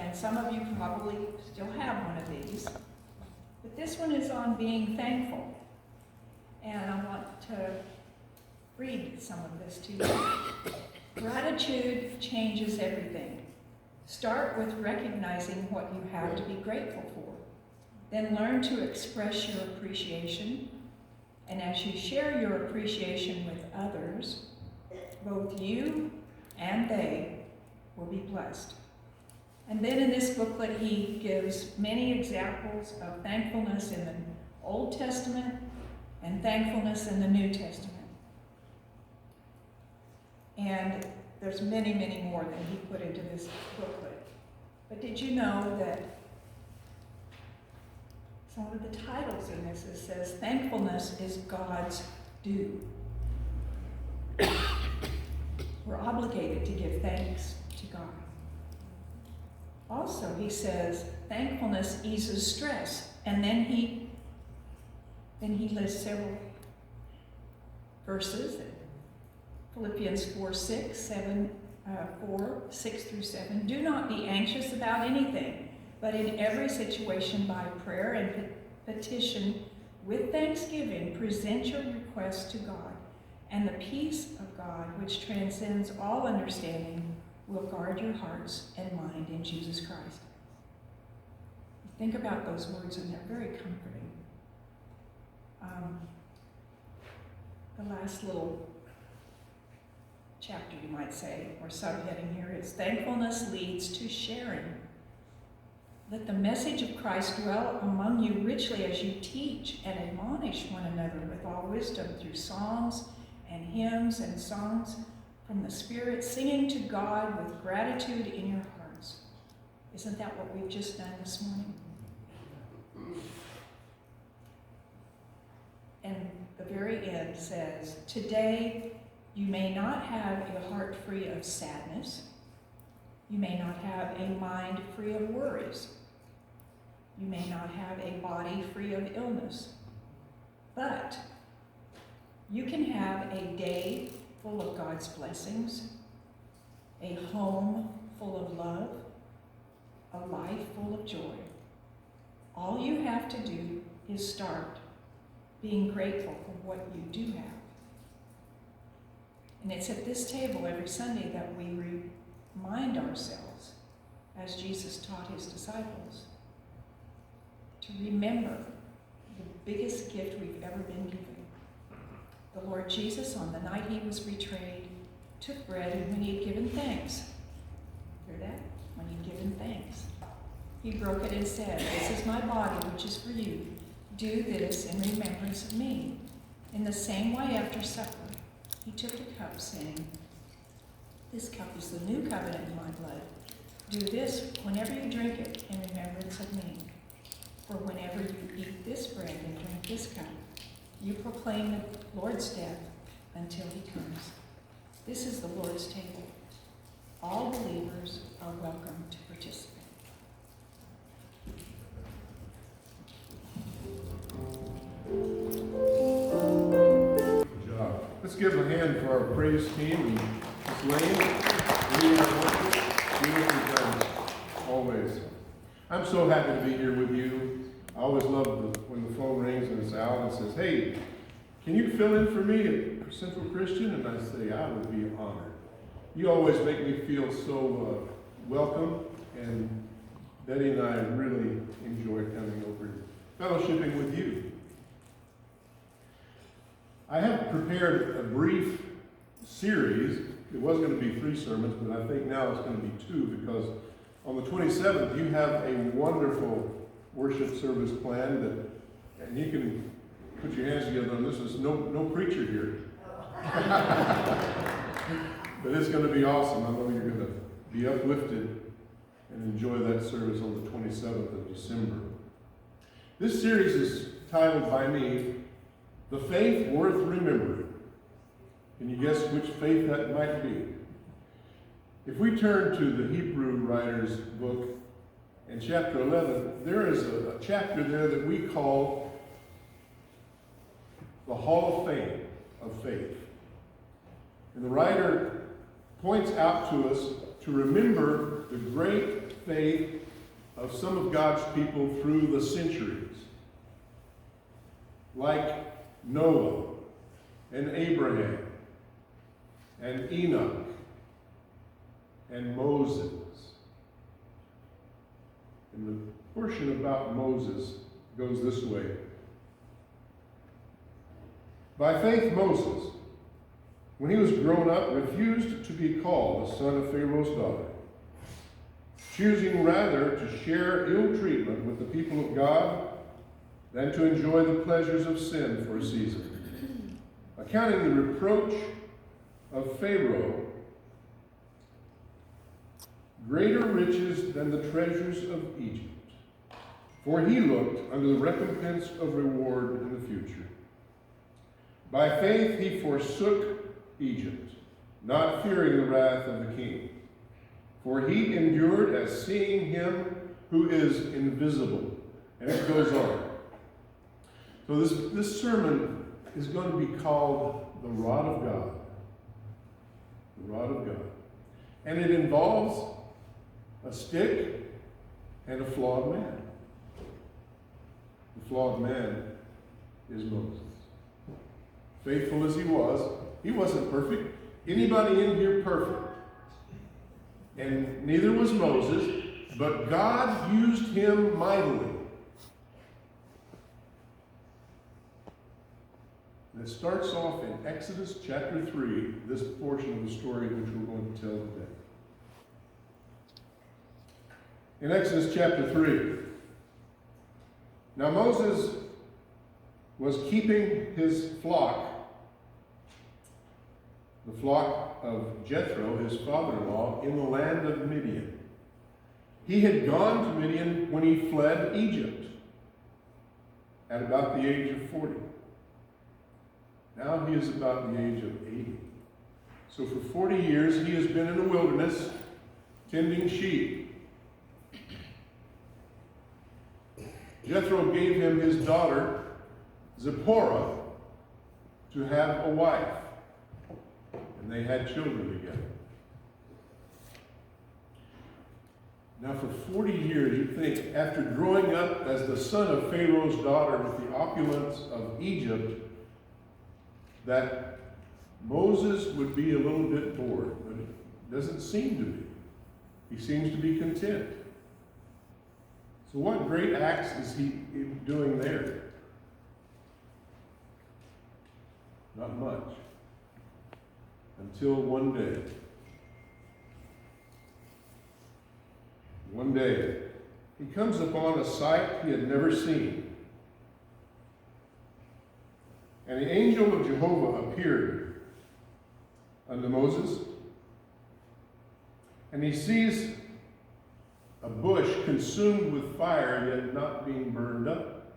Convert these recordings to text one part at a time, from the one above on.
and some of you probably still have one of these. But this one is on being thankful. And I want to read some of this to you. Gratitude changes everything. Start with recognizing what you have to be grateful for. Then learn to express your appreciation. And as you share your appreciation with others, both you and they will be blessed. And then in this booklet, he gives many examples of thankfulness in the Old Testament and thankfulness in the New Testament. And there's many, many more than he put into this booklet. But did you know that some of the titles in this, it says, thankfulness is God's due. We're obligated to give thanks to God. Also, he says, thankfulness eases stress. And then he lists several verses. Philippians 4:6 through 7. Do not be anxious about anything, but in every situation by prayer and petition with thanksgiving, present your requests to God. And the peace of God, which transcends all understanding, will guard your hearts and mind in Jesus Christ. Think about those words, and they're very comforting. The last little chapter, you might say, or subheading here is thankfulness leads to sharing. Let the message of Christ dwell among you richly as you teach and admonish one another with all wisdom through psalms and hymns and songs from the Spirit, singing to God with gratitude in your hearts. Isn't that what we've just done this morning? And the very end says, today you may not have a heart free of sadness. You may not have a mind free of worries. You may not have a body free of illness. But you can have a day full of God's blessings, a home full of love, a life full of joy. All you have to do is start being grateful for what you do have. And it's at this table every Sunday that we remind ourselves, as Jesus taught his disciples, to remember the biggest gift we've ever been given. The Lord Jesus, on the night he was betrayed, took bread, and when he had given thanks, hear that? When he had given thanks, he broke it and said, "This is my body, which is for you. Do this in remembrance of me." In the same way, after supper, he took a cup, saying, "This cup is the new covenant in my blood. Do this whenever you drink it in remembrance of me. For whenever you eat this bread and drink this cup, you proclaim the Lord's death until he comes." This is the Lord's table. All believers are welcome to participate. Good job. Let's give a hand for our praise team and Miss Lane, leading our worship. Beautiful times, always. I'm so happy to be here with you. I always love when the phone rings and it's Al and says, "Hey, can you fill in for me at Central Christian?" And I say, "I would be honored." You always make me feel so welcome, and Betty and I really enjoy coming over and fellowshipping with you. I have prepared a brief series. It was going to be 3 sermons, but I think now it's going to be 2, because on the 27th you have a wonderful worship service planned, and you can put your hands together on this. There's no preacher here. But it's going to be awesome. I know you're going to be uplifted and enjoy that service on the 27th of December. This series is titled by me, "The Faith Worth Remembering." Can you guess which faith that might be? If we turn to the Hebrew writer's book in chapter 11, there is a chapter there that we call the Hall of Fame of Faith. And the writer points out to us to remember the great faith of some of God's people through the centuries, like Noah and Abraham and Enoch and Moses. And the portion about Moses goes this way. By faith, Moses, when he was grown up, refused to be called the son of Pharaoh's daughter, choosing rather to share ill treatment with the people of God than to enjoy the pleasures of sin for a season, accounting the reproach of Pharaoh greater riches than the treasures of Egypt, for he looked unto the recompense of reward in the future. By faith he forsook Egypt, not fearing the wrath of the king, for he endured as seeing him who is invisible. And it goes on. So this sermon is going to be called the Rod of God. The Rod of God. And it involves a stick and a flawed man. The flawed man is Moses. Faithful as he wasn't perfect. Anybody in here perfect? And neither was Moses, but God used him mightily. And it starts off in Exodus chapter 3, this portion of the story which we're going to tell today. In Exodus chapter 3, now Moses was keeping his flock, the flock of Jethro, his father-in-law, in the land of Midian. He had gone to Midian when he fled Egypt at about the age of 40. Now he is about the age of 80. So for 40 years he has been in the wilderness tending sheep. Jethro gave him his daughter, Zipporah, to have a wife. And they had children together. Now for 40 years, you think, after growing up as the son of Pharaoh's daughter with the opulence of Egypt, that Moses would be a little bit bored, but it doesn't seem to be. He seems to be content. So what great acts is he doing there? Not much. Until one day. One day, he comes upon a sight he had never seen. And the angel of Jehovah appeared unto Moses, and he sees a bush consumed with fire, yet not being burned up.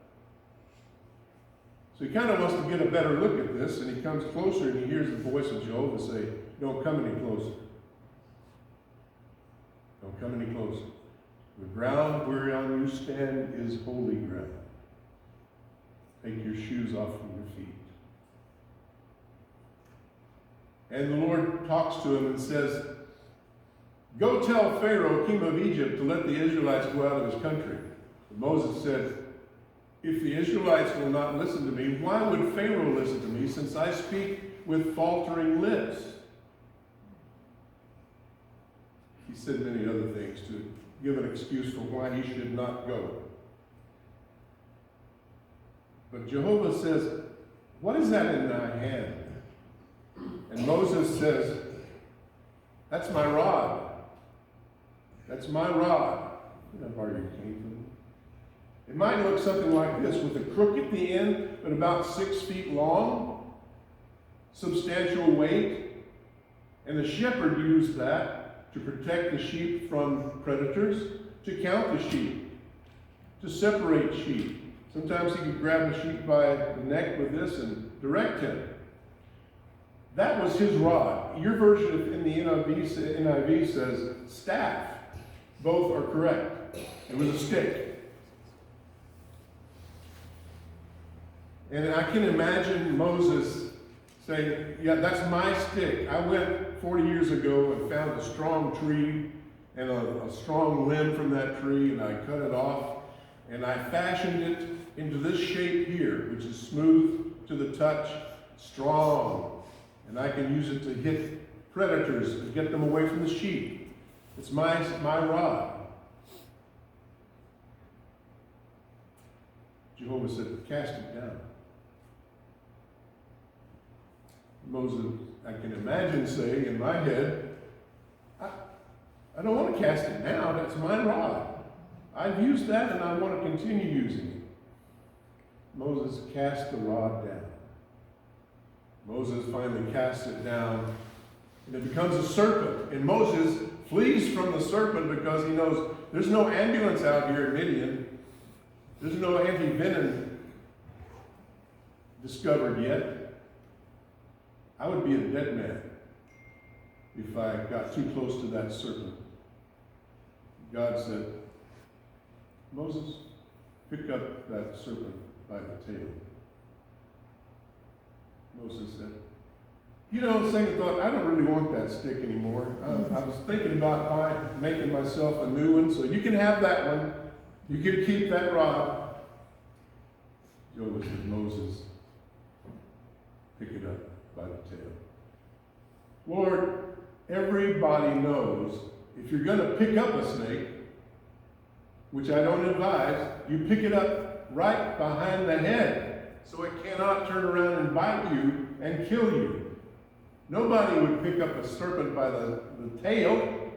So he kind of wants to get a better look at this, and he comes closer and he hears the voice of Jehovah say, "Don't come any closer. Don't come any closer. The ground whereon you stand is holy ground. Take your shoes off from your feet." And the Lord talks to him and says, "Go tell Pharaoh, king of Egypt, to let the Israelites go out of his country." And Moses said, "If the Israelites will not listen to me, why would Pharaoh listen to me, since I speak with faltering lips?" He said many other things to give an excuse for why he should not go. But Jehovah says, "What is that in thy hand?" And Moses says, "That's my rod. That's my rod." I've already came from it. It might look something like this, with a crook at the end, but about 6 feet long, substantial weight. And the shepherd used that to protect the sheep from predators, to count the sheep, to separate sheep. Sometimes he could grab the sheep by the neck with this and direct him. That was his rod. Your version in the NIV says staff. Both are correct. It was a stick. And I can imagine Moses saying, "Yeah, that's my stick. I went 40 years ago and found a strong tree and a strong limb from that tree, and I cut it off, and I fashioned it into this shape here, which is smooth to the touch, strong, and I can use it to hit predators and get them away from the sheep. It's my rod. Jehovah said, cast it down. Moses, I can imagine saying in my head, I don't want to cast it down, it's my rod. I've used that and I want to continue using it. Moses cast the rod down. Moses finally casts it down, and it becomes a serpent. And Moses flees from the serpent because he knows there's no ambulance out here in Midian. There's no anti-venom discovered yet. I would be a dead man if I got too close to that serpent. God said, Moses, pick up that serpent by the tail. Moses said, second thought, I don't really want that stick anymore. I was thinking about making myself a new one, so you can have that one. You can keep that rod. Jehovah said, Moses, pick it up by the tail. Lord, everybody knows if you're going to pick up a snake, which I don't advise, you pick it up right behind the head so it cannot turn around and bite you and kill you. Nobody would pick up a serpent by the tail.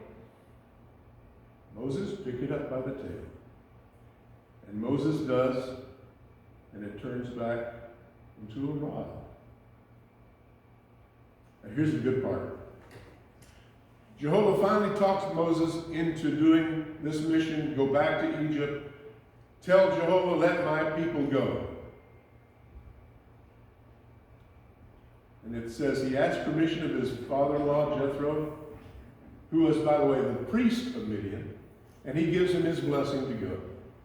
Moses, pick it up by the tail. And Moses does, and it turns back into a rod. Now here's the good part. Jehovah finally talks Moses into doing this mission, go back to Egypt, tell Jehovah, let my people go. And it says he asked permission of his father-in-law, Jethro, who was, by the way, the priest of Midian, and he gives him his blessing to go.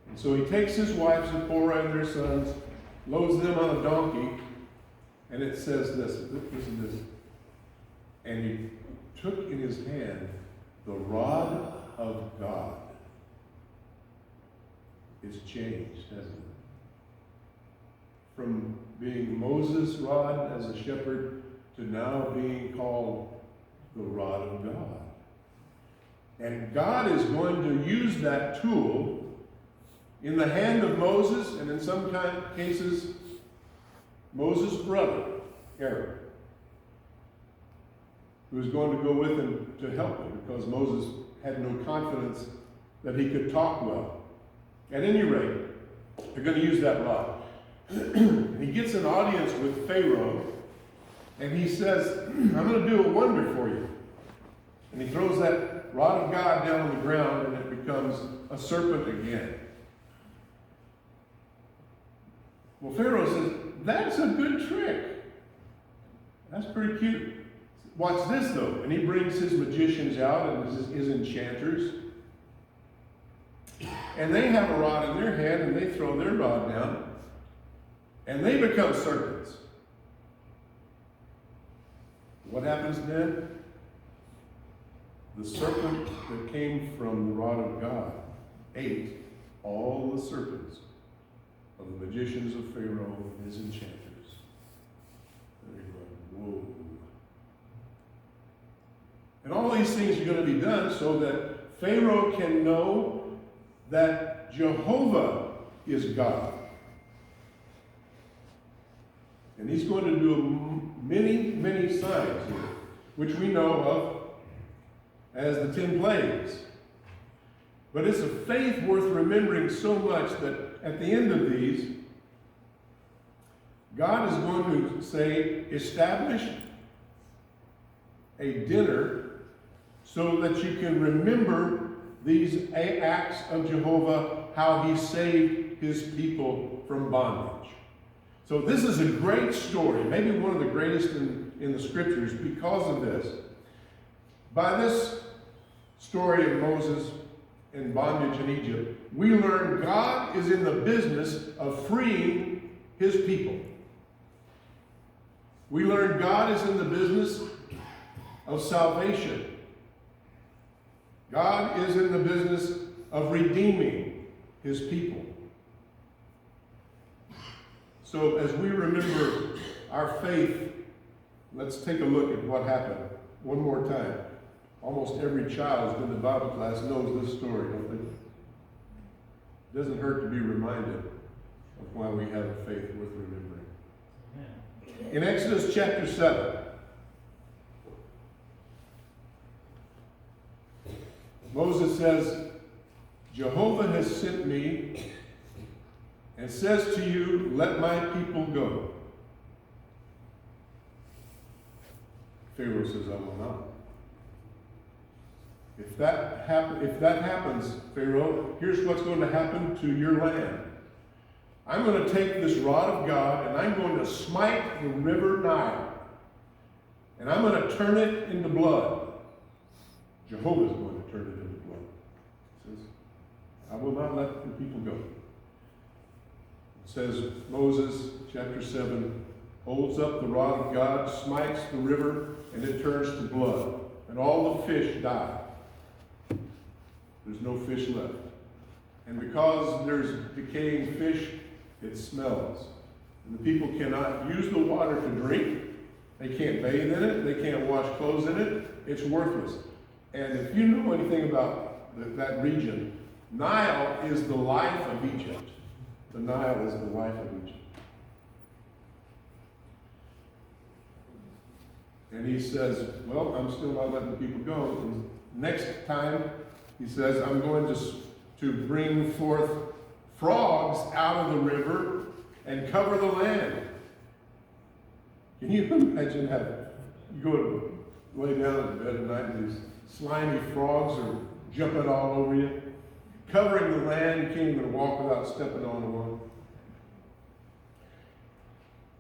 And so he takes his wife, Zipporah, and their sons, loads them on a donkey, and it says this, listen to this, and he took in his hand the rod of God. It's changed, hasn't it? From being Moses' rod as a shepherd to now being called the rod of God. And God is going to use that tool in the hand of Moses, and in some cases, Moses' brother, Aaron, who was going to go with him to help him because Moses had no confidence that he could talk well. At any rate, they're going to use that rod. He gets an audience with Pharaoh, and he says, I'm going to do a wonder for you. And he throws that rod of God down on the ground, and it becomes a serpent again. Well, Pharaoh says, that's a good trick. That's pretty cute. Watch this, though. And he brings his magicians out and his enchanters. And they have a rod in their hand, and they throw their rod down. And they become serpents. What happens then? The serpent that came from the rod of God ate all the serpents of the magicians of Pharaoh and his enchanters. And they're going, whoa. And all these things are going to be done so that Pharaoh can know that Jehovah is God. And he's going to do many, many signs here, which we know of as the 10 plagues. But it's a faith worth remembering so much that at the end of these, God is going to say, establish a dinner so that you can remember these acts of Jehovah, how he saved his people from bondage. So this is a great story, maybe one of the greatest in the scriptures because of this. By this story of Moses in bondage in Egypt, we learn God is in the business of freeing his people. We learn God is in the business of salvation. God is in the business of redeeming his people. So as we remember our faith, let's take a look at what happened one more time. Almost every child who's been to Bible class knows this story, don't they? It doesn't hurt to be reminded of why we have a faith worth remembering. In Exodus chapter 7, Moses says, Jehovah has sent me and says to you, let my people go. Pharaoh says, I will not. If that happens, Pharaoh, here's what's going to happen to your land. I'm going to take this rod of God and I'm going to smite the river Nile. And I'm going to turn it into blood. Jehovah's going to turn it into blood. He says, I will not let the people go. It says, Moses, chapter 7, holds up the rod of God, smites the river, and it turns to blood. And all the fish die. There's no fish left. And because there's decaying fish, it smells. And the people cannot use the water to drink. They can't bathe in it. They can't wash clothes in it. It's worthless. And if you know anything about that region, Nile is the life of Egypt. The Nile is the life of Egypt. And he says, well, I'm still not letting the people go. And next time, he says, I'm going to bring forth frogs out of the river and cover the land. Can you imagine how you go to lay down in bed at night and these slimy frogs are jumping all over you, covering the land, you can't even walk without stepping on one.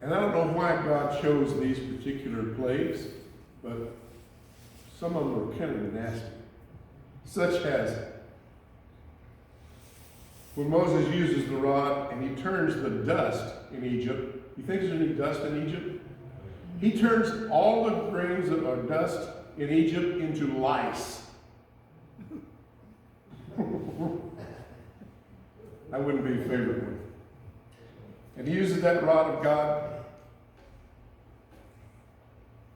And I don't know why God chose these particular plagues, but some of them were kind of nasty. Such as when Moses uses the rod and he turns the dust in Egypt. You think there's any dust in Egypt? He turns all the grains of dust in Egypt into lice. That wouldn't be a favorite one. And he uses that rod of God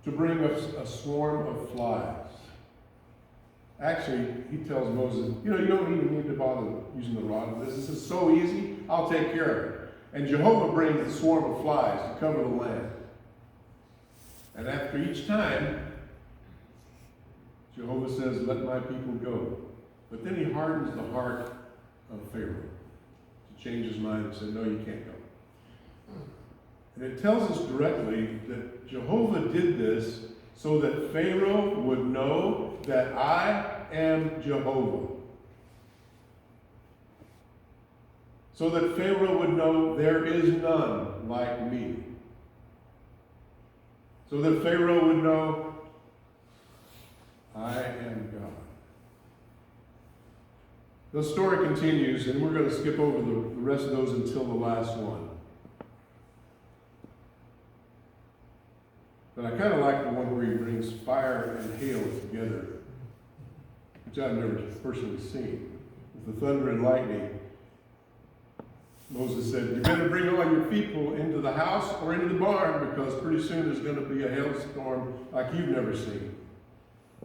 to bring a swarm of flies. Actually, he tells Moses, you don't even need to bother using the rod of this. This is so easy, I'll take care of it. And Jehovah brings a swarm of flies to cover the land. And after each time, Jehovah says, let my people go. But then he hardens the heart of Pharaoh to change his mind and say, no, you can't go. And it tells us directly that Jehovah did this so that Pharaoh would know that I am Jehovah. So that Pharaoh would know there is none like me. So that Pharaoh would know I am God. The story continues, and we're going to skip over the rest of those until the last one. But I kind of like the one where he brings fire and hail together, which I've never personally seen. With the thunder and lightning, Moses said, you better bring all your people into the house or into the barn, because pretty soon there's going to be a hailstorm like you've never seen.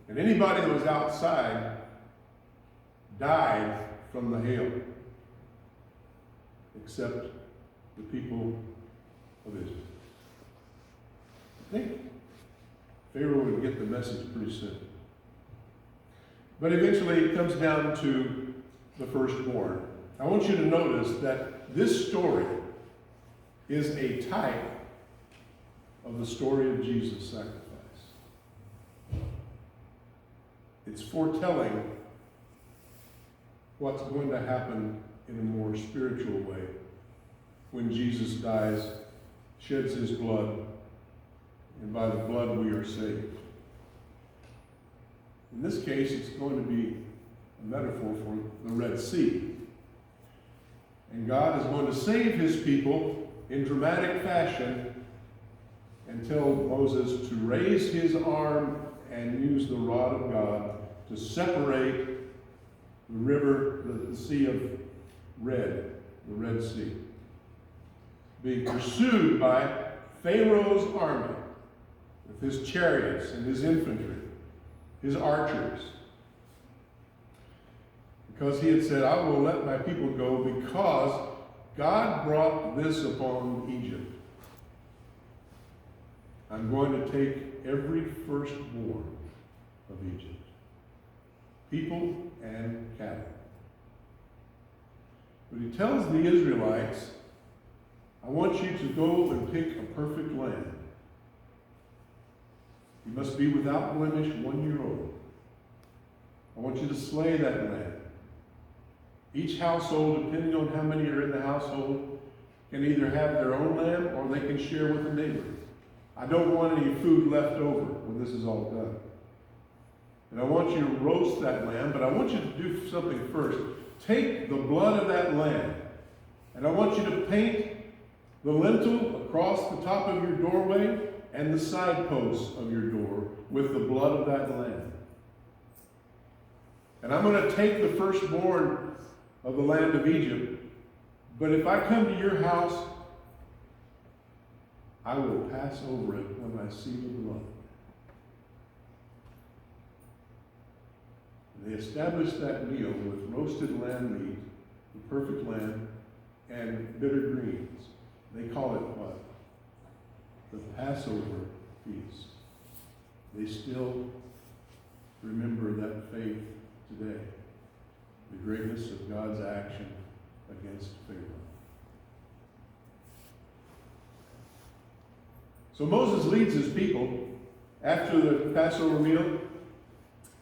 And anybody that was outside died from the hail, except the people of Israel. I think Pharaoh would get the message pretty soon. But eventually it comes down to the firstborn. I want you to notice that this story is a type of the story of Jesus' sacrifice. It's foretelling what's going to happen in a more spiritual way when Jesus dies, sheds his blood, and by the blood we are saved. In this case, it's going to be a metaphor for the Red Sea. And God is going to save his people in dramatic fashion and tell Moses to raise his arm and used the rod of God to separate the river, the Sea of Red, the Red Sea, being pursued by Pharaoh's army with his chariots and his infantry, his archers, because he had said, I will let my people go because God brought this upon Egypt. I'm going to take every firstborn of Egypt, people and cattle. But he tells the Israelites, I want you to go and pick a perfect lamb. You must be without blemish, 1 year old. I want you to slay that lamb. Each household, depending on how many are in the household, can either have their own lamb or they can share with a neighbor. I don't want any food left over when this is all done. And I want you to roast that lamb, but I want you to do something first. Take the blood of that lamb, and I want you to paint the lintel across the top of your doorway and the side posts of your door with the blood of that lamb. And I'm going to take the firstborn of the land of Egypt, but if I come to your house, I will pass over it when I see the blood. And they established that meal with roasted lamb meat, the perfect lamb, and bitter greens. They call it what? The Passover feast. They still remember that faith today. The greatness of God's action against Pharaoh. So Moses leads his people after the Passover meal,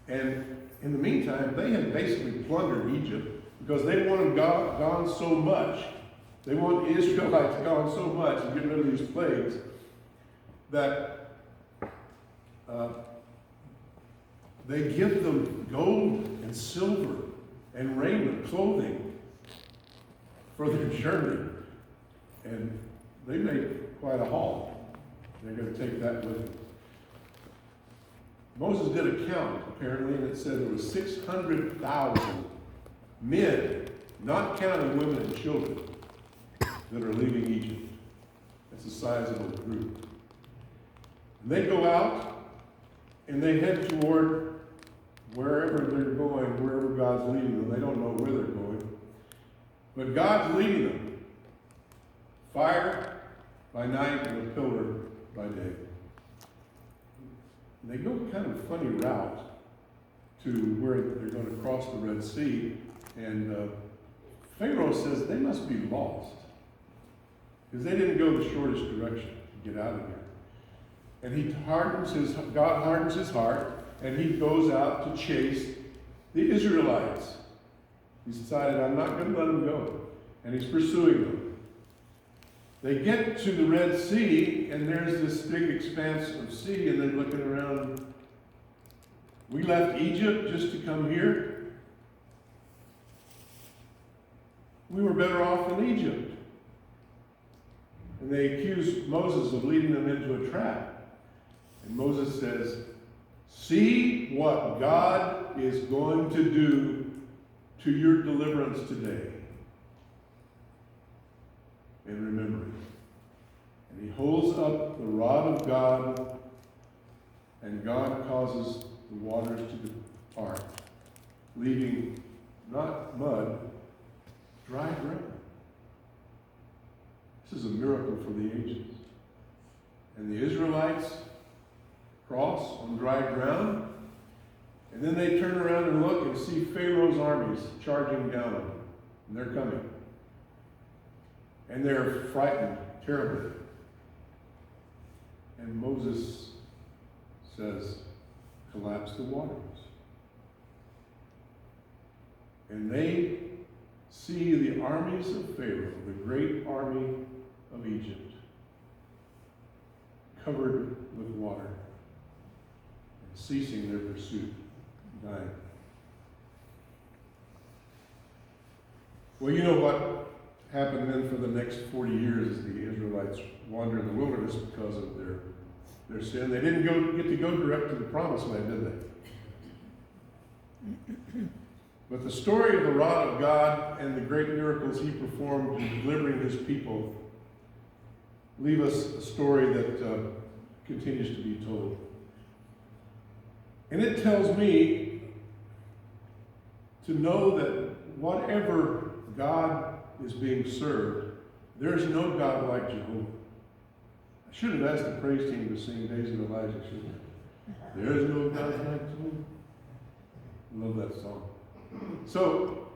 and in the meantime, they had basically plundered Egypt because they wanted God gone so much. They want the Israelites gone so much and get rid of these plagues that they give them gold and silver and raiment, clothing for their journey. And they made quite a haul. They're going to take that with them. Moses did a count, apparently, and it said there was 600,000 men, not counting women and children, that are leaving Egypt. That's a sizable group. And they go out, and they head toward wherever they're going, wherever God's leading them. They don't know where they're going. But God's leading them. Fire by night and a pillar by day. And they go kind of a funny route to where they're going to cross the Red Sea. And Pharaoh says they must be lost, because they didn't go the shortest direction to get out of here. And God hardens his heart, and he goes out to chase the Israelites. He's decided, I'm not going to let them go. And he's pursuing them. They get to the Red Sea, and there's this big expanse of sea, and they're looking around. We left Egypt just to come here. We were better off in Egypt. And they accuse Moses of leading them into a trap. And Moses says, see what God is going to do to your deliverance today. And remember it. And he holds up the rod of God, and God causes the waters to depart, leaving not mud, dry ground. This is a miracle for the ages. And the Israelites cross on dry ground, and then they turn around and look and see Pharaoh's armies charging down on them. And they're coming. And they're frightened terribly. And Moses says, collapse the waters. And they see the armies of Pharaoh, the great army of Egypt, covered with water, and ceasing their pursuit, dying. Well, you know what happened then for the next 40 years as the Israelites wander in the wilderness because of their their sin. They didn't get to go direct to the promised land, did they? But the story of the rod of God and the great miracles he performed in delivering his people leave us a story that continues to be told. And it tells me to know that whatever God is being served, there's no God like Jehovah. I should have asked the praise team to sing Days of Elijah, shouldn't I? There's no God like Jehovah. I love that song. So,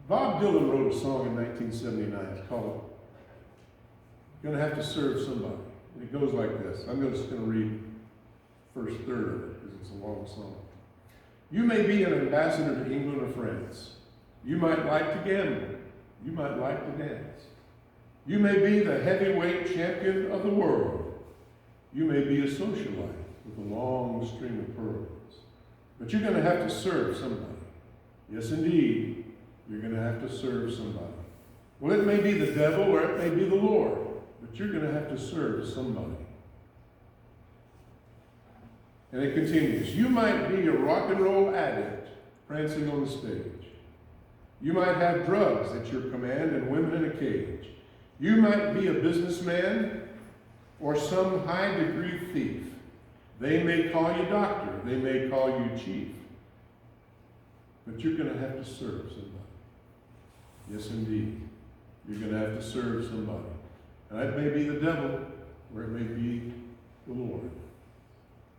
Bob Dylan wrote a song in 1979. It's called "Gonna Have to Serve Somebody." And it goes like this. I'm just going to read the first third of it because it's a long song. You may be an ambassador to England or France. You might like to gamble. You might like to dance. You may be the heavyweight champion of the world. You may be a socialite with a long string of pearls. But you're going to have to serve somebody. Yes, indeed, you're going to have to serve somebody. Well, it may be the devil or it may be the Lord, but you're going to have to serve somebody. And it continues. You might be a rock and roll addict prancing on the stage. You might have drugs at your command and women in a cage. You might be a businessman or some high-degree thief. They may call you doctor. They may call you chief. But you're going to have to serve somebody. Yes, indeed. You're going to have to serve somebody. And it may be the devil, or it may be the Lord.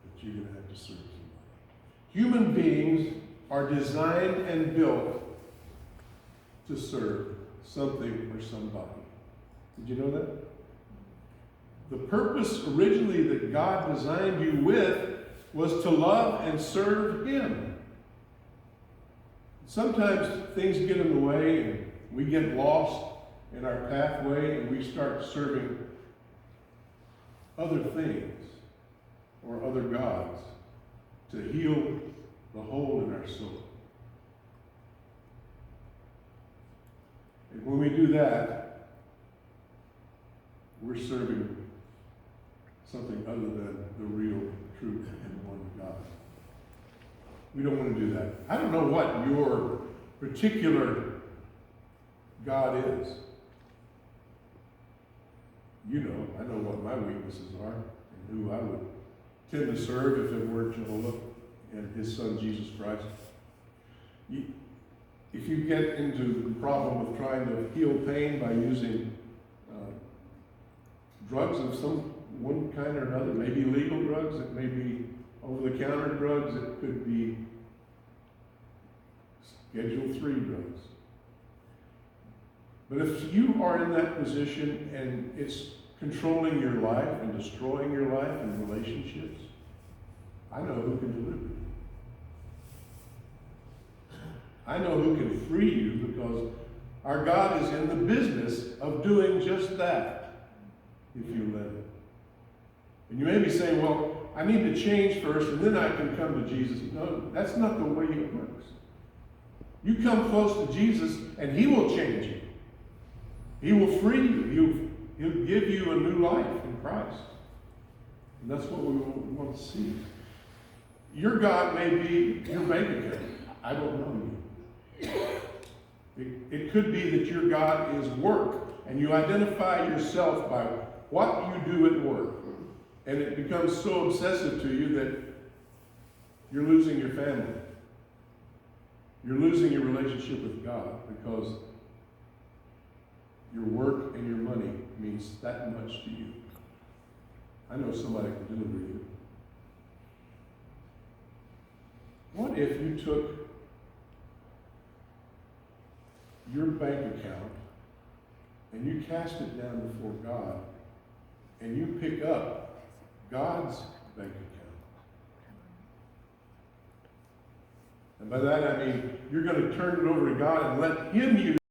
But you're going to have to serve somebody. Human beings are designed and built to serve something or somebody. Did you know that? The purpose originally that God designed you with was to love and serve him. Sometimes things get in the way and we get lost in our pathway and we start serving other things or other gods to heal the hole in our soul. And when we do that, we're serving something other than the real, true, and one God. We don't want to do that. I don't know what your particular God is. You know, I know what my weaknesses are and who I would tend to serve if it were Jehovah and his son Jesus Christ. If you get into the problem of trying to heal pain by using drugs of some one kind or another, maybe legal drugs, it may be over-the-counter drugs, it could be Schedule 3 drugs. But if you are in that position and it's controlling your life and destroying your life and relationships, I know who can deliver you. I know who can free you because our God is in the business of doing just that if you let him. And you may be saying, well, I need to change first and then I can come to Jesus. No, that's not the way it works. You come close to Jesus and he will change you. He will free you. He'll give you a new life in Christ. And that's what we want to see. Your God may be your bank account. I don't know you. It could be that your God is work, and you identify yourself by what you do at work. And it becomes so obsessive to you that you're losing your family. You're losing your relationship with God because your work and your money means that much to you. I know somebody can deliver you. What if you took your bank account and you cast it down before God and you pick up God's bank account? And by that I mean you're going to turn it over to God and let him use